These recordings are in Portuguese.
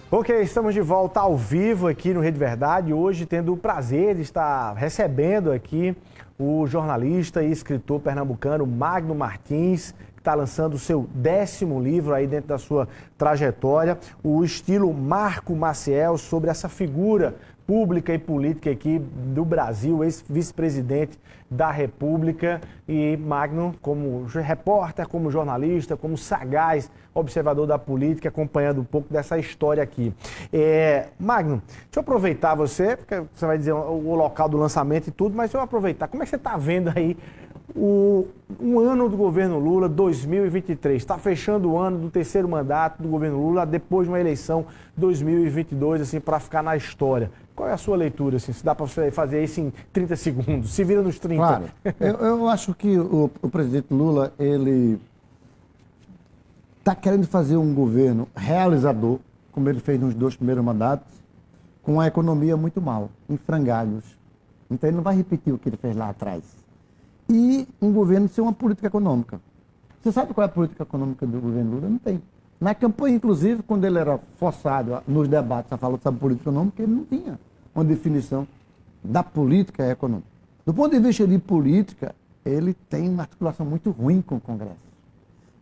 Ok, estamos de volta ao vivo aqui no Rede Verdade, hoje tendo o prazer de estar recebendo aqui o jornalista e escritor pernambucano Magno Martins, que está lançando o seu 10º livro aí dentro da sua trajetória, o estilo Marco Maciel, sobre essa figura pública e política aqui do Brasil, ex-vice-presidente da República, e Magno, como repórter, como jornalista, como sagaz observador da política, acompanhando um pouco dessa história aqui. Magno, deixa eu aproveitar você, porque você vai dizer o local do lançamento e tudo, mas deixa eu aproveitar, como é que você está vendo aí um ano do governo Lula, 2023, está fechando o ano do 3º mandato do governo Lula, depois de uma eleição 2022, assim, para ficar na história. Qual é a sua leitura, assim, se dá para você fazer isso em 30 segundos, se vira nos 30? Claro, eu acho que o presidente Lula, ele está querendo fazer um governo realizador, como ele fez nos 2 primeiros mandatos, com a economia muito mal, em frangalhos. Então ele não vai repetir o que ele fez lá atrás. E um governo sem uma política econômica. Você sabe qual é a política econômica do governo Lula? Não tem. Na campanha, inclusive, quando ele era forçado nos debates a falar sobre política econômica, ele não tinha uma definição da política econômica. Do ponto de vista de política, ele tem uma articulação muito ruim com o Congresso.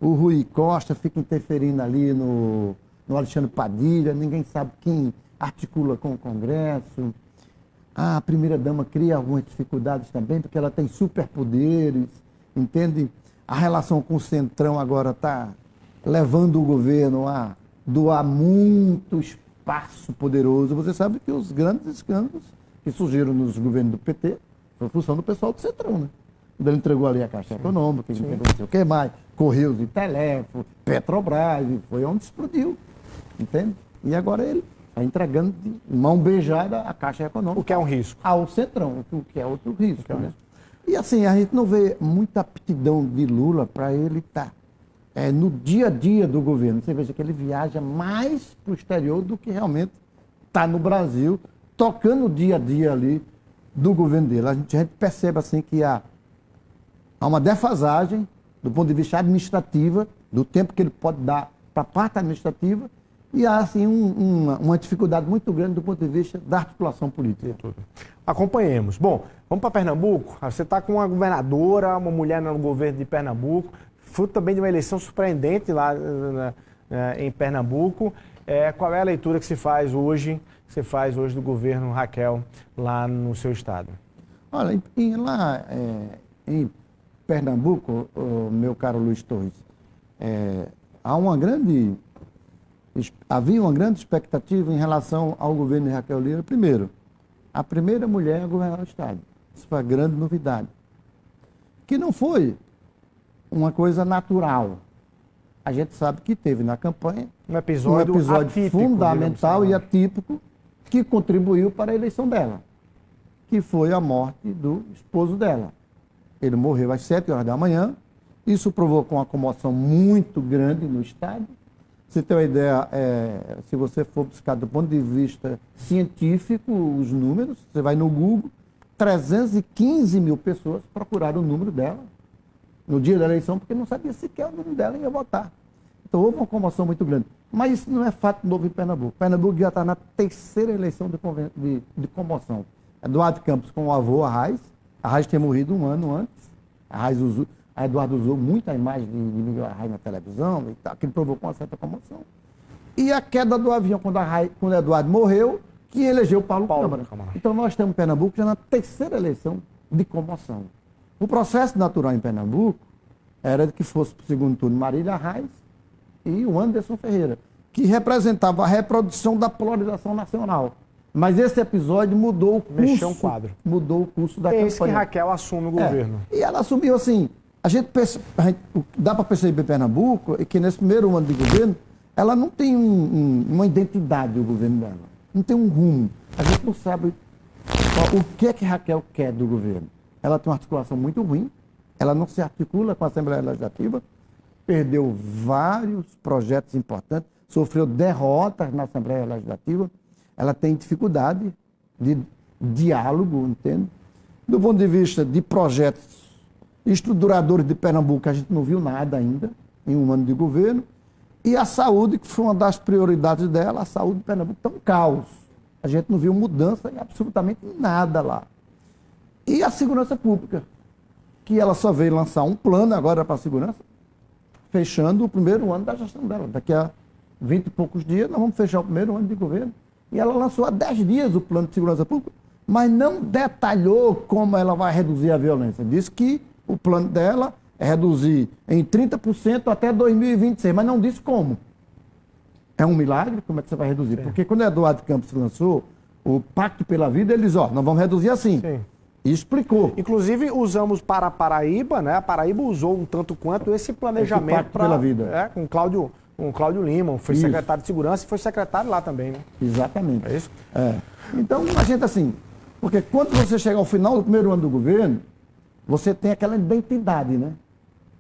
O Rui Costa fica interferindo ali no Alexandre Padilha, ninguém sabe quem articula com o Congresso. A primeira-dama cria algumas dificuldades também, porque ela tem superpoderes, entende? A relação com o Centrão agora está levando o governo a doar muito espaço poderoso. Você sabe que os grandes escândalos que surgiram nos governos do PT foi função do pessoal do Centrão, né? Quando ele entregou ali a Caixa Econômica, ele entregou não sei o que mais, Correios e Teléfono, Petrobras, foi onde explodiu, entende? E agora ele está entregando de mão beijada a Caixa Econômica. O que é um risco. Ao Centrão, o que é outro risco, né? E assim, a gente não vê muita aptidão de Lula para ele estar no dia a dia do governo. Você veja que ele viaja mais para o exterior do que realmente está no Brasil, tocando o dia a dia ali do governo dele. A gente percebe assim que há uma defasagem do ponto de vista administrativo, do tempo que ele pode dar para a parte administrativa, e há assim uma dificuldade muito grande do ponto de vista da articulação política. Acompanhemos. Bom, vamos para Pernambuco. Você está com uma governadora, uma mulher no governo de Pernambuco, fruto também de uma eleição surpreendente lá em Pernambuco. Qual é a leitura que você faz hoje do governo Raquel lá no seu estado? Olha, lá em Pernambuco, meu caro Luiz Torres, havia uma grande expectativa em relação ao governo de Raquel Lira. Primeiro, a primeira mulher a governar o estado. Isso foi a grande novidade. Que não foi uma coisa natural. A gente sabe que teve na campanha um episódio atípico, fundamental e atípico que contribuiu para a eleição dela, que foi a morte do esposo dela. Ele morreu às 7 horas da manhã. Isso provocou uma comoção muito grande no estado. Você tem uma ideia, se você for buscar do ponto de vista científico os números, você vai no Google, 315 mil pessoas procuraram o número dela no dia da eleição, porque não sabia sequer o número dela e ia votar. Então houve uma comoção muito grande. Mas isso não é fato novo em Pernambuco. Pernambuco já está na 3ª eleição de comoção. Eduardo Campos com o avô Arraes. Arraes tinha morrido um ano antes. Eduardo usou muito a imagem de Miguel Arraes na televisão e tal, que provocou uma certa comoção. E a queda do avião quando Eduardo morreu, que elegeu Paulo Câmara. Então nós estamos em Pernambuco já na 3ª eleição de comoção. O processo natural em Pernambuco era de que fosse para o segundo turno Marília Arraes e o Anderson Ferreira, que representava a reprodução da polarização nacional. Mas esse episódio mudou o curso. Mexeu um quadro. Mudou o curso da campanha. Esse que Raquel assume o governo. E ela assumiu assim. Dá para perceber em Pernambuco que nesse primeiro ano de governo, ela não tem uma identidade, o governo dela. Não tem um rumo. A gente não sabe o que é que Raquel quer do governo. Ela tem uma articulação muito ruim. Ela não se articula com a Assembleia Legislativa. Perdeu vários projetos importantes. Sofreu derrotas na Assembleia Legislativa. Ela tem dificuldade de diálogo, entende? Do ponto de vista de projetos estruturadores de Pernambuco, a gente não viu nada ainda, em um ano de governo. E a saúde, que foi uma das prioridades dela, a saúde de Pernambuco está um caos. A gente não viu mudança em absolutamente nada lá. E a segurança pública, que ela só veio lançar um plano agora para a segurança, fechando o primeiro ano da gestão dela. Daqui a 20 e poucos dias, nós vamos fechar o primeiro ano de governo. E ela lançou há 10 dias o plano de segurança pública, mas não detalhou como ela vai reduzir a violência. Disse que o plano dela é reduzir em 30% até 2026, mas não disse como. É um milagre? Como é que você vai reduzir? Sim. Porque quando o Eduardo Campos lançou o Pacto pela Vida, eles, nós vamos reduzir assim. Sim. E explicou. Inclusive, usamos para a Paraíba, né? A Paraíba usou um tanto quanto esse planejamento Pacto pela Vida. Com o Cláudio Lima, foi Isso. secretário de Segurança e foi secretário lá também, né? Exatamente. É isso? É. Então, a gente assim, porque quando você chega ao final do primeiro ano do governo, você tem aquela identidade, né?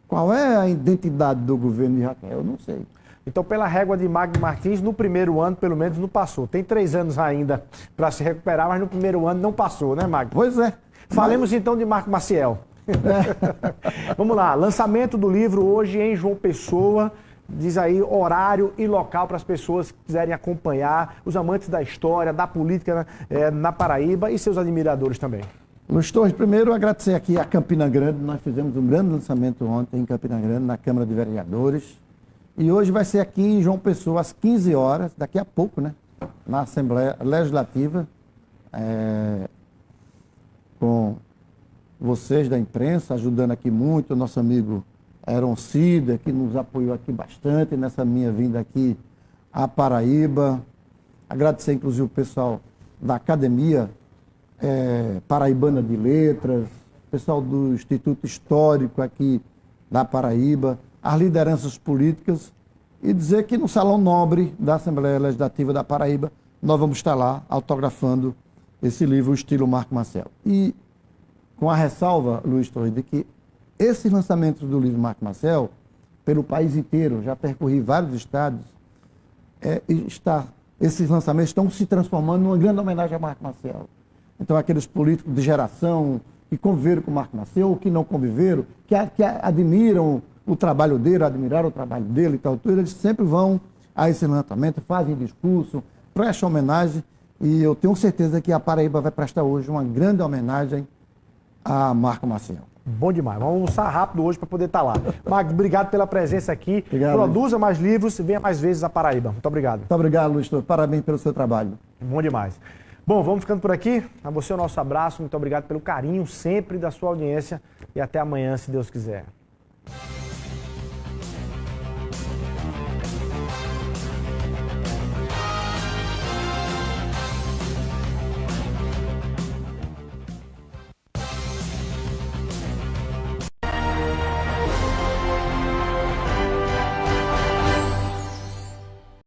Qual é a identidade do governo de Raquel? Eu não sei. Então, pela régua de Magno Martins, no primeiro ano, pelo menos, não passou. Tem 3 anos ainda para se recuperar, mas no primeiro ano não passou, né, Magno? Pois é. Falemos então de Marco Maciel. Vamos lá, lançamento do livro hoje em João Pessoa. Diz aí horário e local para as pessoas que quiserem acompanhar, os amantes da história, da política na Paraíba e seus admiradores também. Luiz Torres, primeiro agradecer aqui a Campina Grande. Nós fizemos um grande lançamento ontem em Campina Grande, na Câmara de Vereadores. E hoje vai ser aqui em João Pessoa, às 15 horas, daqui a pouco, né? Na Assembleia Legislativa, com vocês da imprensa, ajudando aqui muito, o nosso amigo Heron Cida, que nos apoiou aqui bastante nessa minha vinda aqui à Paraíba. Agradecer, inclusive, o pessoal da Academia Paraibana de Letras, pessoal do Instituto Histórico aqui da Paraíba, as lideranças políticas, e dizer que no Salão Nobre da Assembleia Legislativa da Paraíba, nós vamos estar lá autografando esse livro, o estilo Marco Maciel. E com a ressalva, Luiz Torres, de que esses lançamentos do livro Marco Maciel, pelo país inteiro, já percorri vários estados, esses lançamentos estão se transformando numa grande homenagem a Marco Maciel. Então, aqueles políticos de geração que conviveram com o Marco Maciel, ou que não conviveram, que admiram o trabalho dele, admiraram o trabalho dele e tal, tudo, eles sempre vão a esse lançamento, fazem discurso, prestam homenagem, e eu tenho certeza que a Paraíba vai prestar hoje uma grande homenagem a Marco Maciel. Bom demais. Vamos almoçar rápido hoje para poder estar lá. Magno, obrigado pela presença aqui. Obrigado. Produza mais livros e venha mais vezes à Paraíba. Muito obrigado. Muito obrigado, Luiz Torres. Parabéns pelo seu trabalho. Bom demais. Bom, vamos ficando por aqui. A você o nosso abraço. Muito obrigado pelo carinho sempre da sua audiência. E até amanhã, se Deus quiser.